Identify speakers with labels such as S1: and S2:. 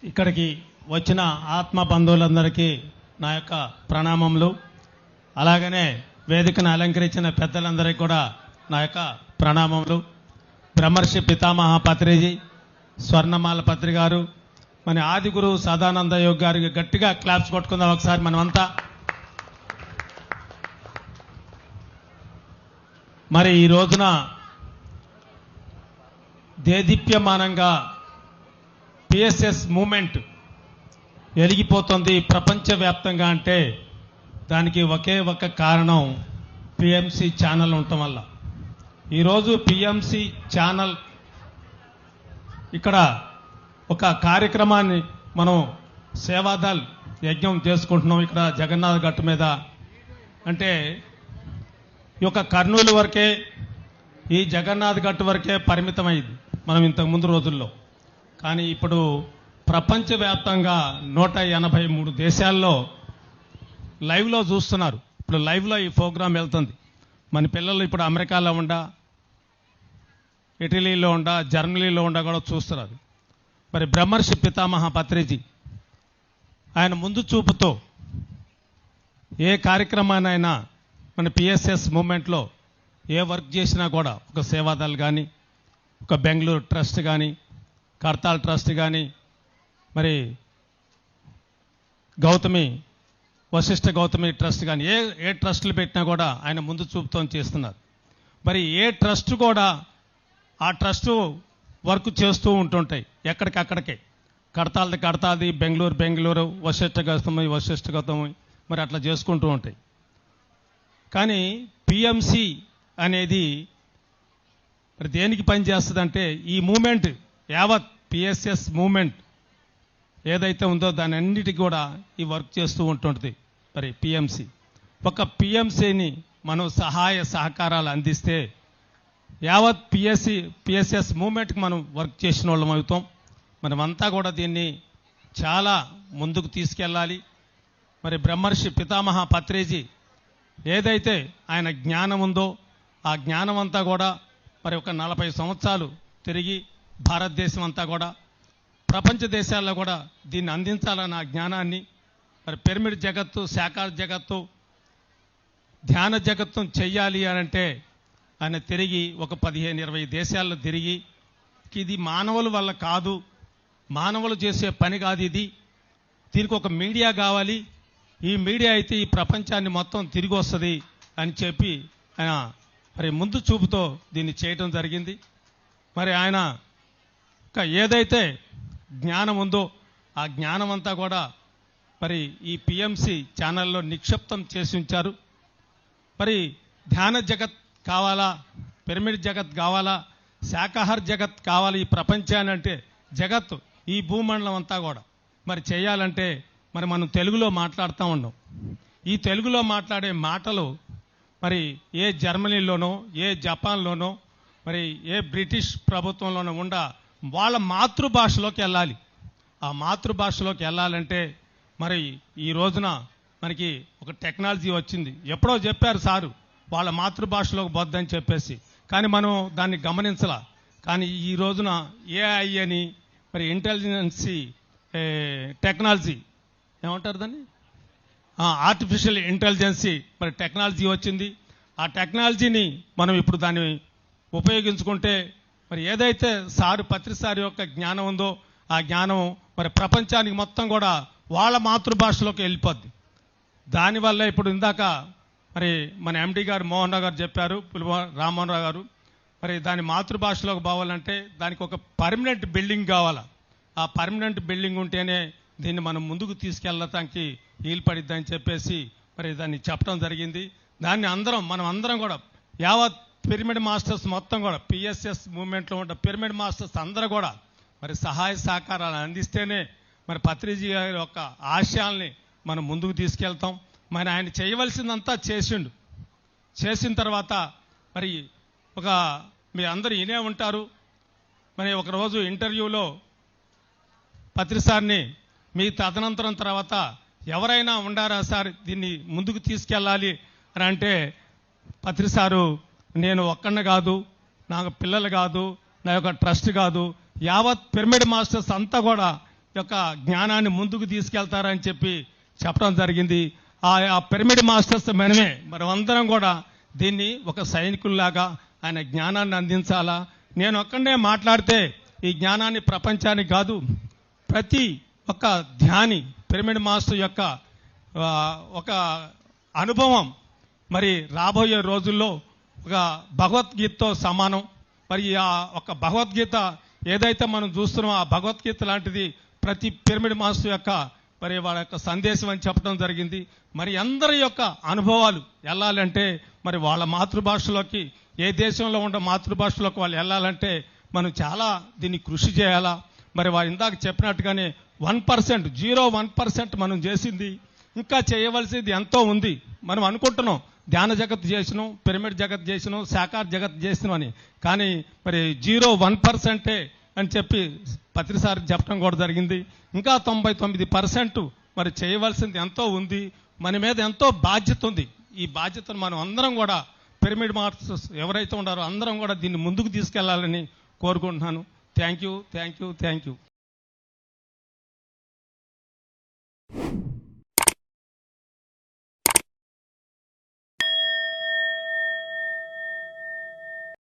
S1: ఇక్కడికి వచ్చిన ఆత్మ బంధువులందరికీ నా యొక్క ప్రణామములు. అలాగనే వేదికను అలంకరించిన పెద్దలందరికీ కూడా నా యొక్క ప్రణామములు. బ్రహ్మర్షి పితామహ పత్రిజీ, స్వర్ణమాల పత్రి గారు, మన ఆది గురువు సదానంద యోగ్ గారికి గట్టిగా క్లాప్స్ కొట్టుకుందాం ఒకసారి మనమంతా. మరి ఈ రోజున దేదీప్యమానంగా పిఎస్ఎస్ మూమెంట్ వెలిగిపోతుంది ప్రపంచవ్యాప్తంగా అంటే దానికి ఒకే ఒక కారణం పిఎంసి ఛానల్ ఉండటం వల్ల. ఈరోజు పిఎంసి ఛానల్ ఇక్కడ ఒక కార్యక్రమాన్ని మనం సేవాదల్ యజ్ఞం చేసుకుంటున్నాం ఇక్కడ జగన్నాథ్ గట్టు మీద. అంటే ఈ యొక్క కర్నూలు వరకే, ఈ జగన్నాథ్ గట్టు వరకే పరిమితమైంది మనం ఇంతకుముందు రోజుల్లో. కానీ ఇప్పుడు ప్రపంచవ్యాప్తంగా 183 దేశాల్లో లైవ్లో చూస్తున్నారు. ఇప్పుడు లైవ్లో ఈ ప్రోగ్రాం వెళ్తుంది. మన పిల్లలు ఇప్పుడు అమెరికాలో ఉండా, ఇటలీలో ఉండా, జర్మనీలో ఉండా కూడా చూస్తున్నారు. మరి బ్రహ్మర్షి పితామహ పత్రిజీ ఆయన ముందు చూపుతో ఏ కార్యక్రమాన్నైనా మన పిఎస్ఎస్ మూమెంట్లో ఏ వర్క్ చేసినా కూడా, ఒక సేవాదల్ కానీ, ఒక బెంగళూరు ట్రస్ట్ కానీ, కర్తాల్ ట్రస్ట్ కానీ, మరి వశిష్ఠ గౌతమి ట్రస్ట్ కానీ, ఏ ట్రస్టులు పెట్టినా కూడా ఆయన ముందు చూపుతో చేస్తున్నారు. మరి ఏ ట్రస్ట్ కూడా ఆ ట్రస్టు వర్క్ చేస్తూ ఉంటుంటాయి ఎక్కడికక్కడికే. కడతాది, బెంగళూరు, వశిష్ఠ గౌతమి మరి అట్లా చేసుకుంటూ ఉంటాయి. కానీ పిఎంసి అనేది మరి దేనికి పనిచేస్తుందంటే, ఈ మూమెంట్ యావత్ పిఎస్ఎస్ మూమెంట్ ఏదైతే ఉందో దాని అన్నిటికీ కూడా ఈ వర్క్ చేస్తూ ఉంటుంటుంది. మరి పిఎంసి ఒక పిఎంసిని మనం సహాయ సహకారాలు అందిస్తే యావత్ పిఎస్ఎస్ మూమెంట్కి మనం వర్క్ చేసిన వాళ్ళం అవుతాం. మనమంతా కూడా దీన్ని చాలా ముందుకు తీసుకెళ్ళాలి. మరి బ్రహ్మర్షి పితామహ పత్రిజీ ఏదైతే ఆయన జ్ఞానం ఉందో ఆ జ్ఞానం అంతా కూడా మరి ఒక 40 సంవత్సరాలు తిరిగి భారతదేశం అంతా కూడా, ప్రపంచ దేశాల్లో కూడా దీన్ని అందించాలన్న ఆ జ్ఞానాన్ని, మరి పిరమిడ్ జగత్తు, శాకార జగత్తు, ధ్యాన జగత్తు చెయ్యాలి అని అంటే ఆయన తిరిగి ఒక 15-20 దేశాల్లో తిరిగి, ఇది మానవుల వల్ల కాదు, మానవులు చేసే పని కాదు ఇది, దీనికి ఒక మీడియా కావాలి, ఈ మీడియా అయితే ఈ ప్రపంచాన్ని మొత్తం తిరిగి వస్తుంది అని చెప్పి ఆయన మరి ముందు చూపుతో దీన్ని చేయటం జరిగింది. మరి ఆయన ఏదైతే జ్ఞానం ఉందో ఆ జ్ఞానం అంతా కూడా మరి ఈ పిఎంసి ఛానల్లో నిక్షిప్తం చేసి ఉంచారు. మరి ధ్యాన జగత్ కావాలా, పిరమిడ్ జగత్ కావాలా, శాకాహార జగత్ కావాలి ఈ ప్రపంచాన్ని అంటే, జగత్తు ఈ భూమండలం అంతా కూడా మరి చేయాలంటే మరి మనం తెలుగులో మాట్లాడుతూ ఉన్నాం. ఈ తెలుగులో మాట్లాడే మాటలు మరి ఏ జర్మనీలోనో, ఏ జపాన్లోనో, మరి ఏ బ్రిటిష్ ప్రభుత్వంలోనో వాళ్ళ మాతృభాషలోకి వెళ్ళాలి. ఆ మాతృభాషలోకి వెళ్ళాలంటే మరి ఈ రోజున మనకి ఒక టెక్నాలజీ వచ్చింది. ఎప్పుడో చెప్పారు సారు వాళ్ళ మాతృభాషలోకి పోద్దని చెప్పేసి, కానీ మనం దాన్ని గమనించలా. కానీ ఈ రోజున ఏఐ అని మరి ఇంటెలిజెన్సీ టెక్నాలజీ ఏమంటారు దాన్ని, ఆర్టిఫిషియల్ ఇంటెలిజెన్సీ మరి టెక్నాలజీ వచ్చింది. ఆ టెక్నాలజీని మనం ఇప్పుడు దాన్ని ఉపయోగించుకుంటే మరి ఏదైతే పత్రి సార్ యొక్క జ్ఞానం ఉందో ఆ జ్ఞానం మరి ప్రపంచానికి మొత్తం కూడా వాళ్ళ మాతృభాషలోకి వెళ్ళిపోద్ది. దానివల్ల ఇప్పుడు ఇందాక మరి మన ఎండి గారు మోహన్ రావు గారు చెప్పారు, రామ్మోహన్ రావు గారు, మరి దాని మాతృభాషలోకి పోవాలంటే దానికి ఒక పర్మనెంట్ బిల్డింగ్ కావాలా. ఆ పర్మనెంట్ బిల్డింగ్ ఉంటేనే దీన్ని మనం ముందుకు తీసుకెళ్ళటానికి వీలు పడిద్దని చెప్పేసి మరి దాన్ని చెప్పడం జరిగింది. దాన్ని మనం అందరం కూడా యావత్ పిరమిడ్ మాస్టర్స్ మొత్తం కూడా పిఎస్ఎస్ మూవ్మెంట్లో ఉన్న పిరమిడ్ మాస్టర్స్ అందరూ కూడా మరి సహాయ సహకారాలు అందిస్తేనే మరి పత్రిజీ గారి యొక్క ఆశయాల్ని మనం ముందుకు తీసుకెళ్తాం. మరి ఆయన చేయవలసిందంతా చేసిన తర్వాత మరి మీరు అందరూ వినే ఉంటారు. మరి ఒకరోజు ఇంటర్వ్యూలో పత్రి సార్ని, మీ తదనంతరం తర్వాత ఎవరైనా ఉండారా సార్ దీన్ని ముందుకు తీసుకెళ్ళాలి అని అంటే, పత్రి సారు నేను ఒక్కడిని కాదు, నాకు పిల్లలు కాదు, నా యొక్క ట్రస్ట్ కాదు, యావత్ పిరమిడ్ మాస్టర్స్ అంతా కూడా యొక్క జ్ఞానాన్ని ముందుకు తీసుకెళ్తారని చెప్పి చెప్పడం జరిగింది. ఆ పిరమిడ్ మాస్టర్స్ మనం అందరం కూడా దీన్ని ఒక సైనికుల్లాగా ఆయన జ్ఞానాన్ని అందించాలా. నేను ఒక్కడే మాట్లాడితే ఈ జ్ఞానాన్ని ప్రపంచానికి కాదు, ప్రతి ఒక్క ధ్యాని పిరమిడ్ మాస్టర్ యొక్క ఒక అనుభవం మరి రాబోయే రోజుల్లో ఒక భగవద్గీతతో సమానం. మరి ఆ ఒక భగవద్గీత ఏదైతే మనం చూస్తున్నామో ఆ భగవద్గీత లాంటిది ప్రతి పిరమిడ్ మాస్టర్ యొక్క మరి వాళ్ళ యొక్క సందేశం అని చెప్పడం జరిగింది. మరి అందరి యొక్క అనుభవాలు వెళ్ళాలంటే మరి వాళ్ళ మాతృభాషలోకి, ఏ దేశంలో ఉండే మాతృభాషలోకి వాళ్ళు వెళ్ళాలంటే మనం చాలా దీన్ని కృషి చేయాలా. మరి వారు ఇందాక చెప్పినట్టుగానే 1%, 0.1% మనం చేసింది, ఇంకా చేయవలసింది ఎంతో ఉంది. మనం అనుకుంటున్నాం ధ్యాన జగత్ చేసినాం, పిరమిడ్ జగత్ చేసినాం, సాకార జగత్ చేసినాం అని, కానీ మరి 0.1% అని చెప్పి పత్రిసారి చెప్పడం కూడా జరిగింది. ఇంకా 99% మరి చేయవలసింది ఎంతో ఉంది. మన మీద ఎంతో బాధ్యత ఉంది. ఈ బాధ్యతను మనం అందరం కూడా పిరమిడ్ మాస్టర్స్ ఎవరైతే ఉన్నారో అందరం కూడా దీన్ని ముందుకు తీసుకెళ్లాలని కోరుకుంటున్నాను. Thank you.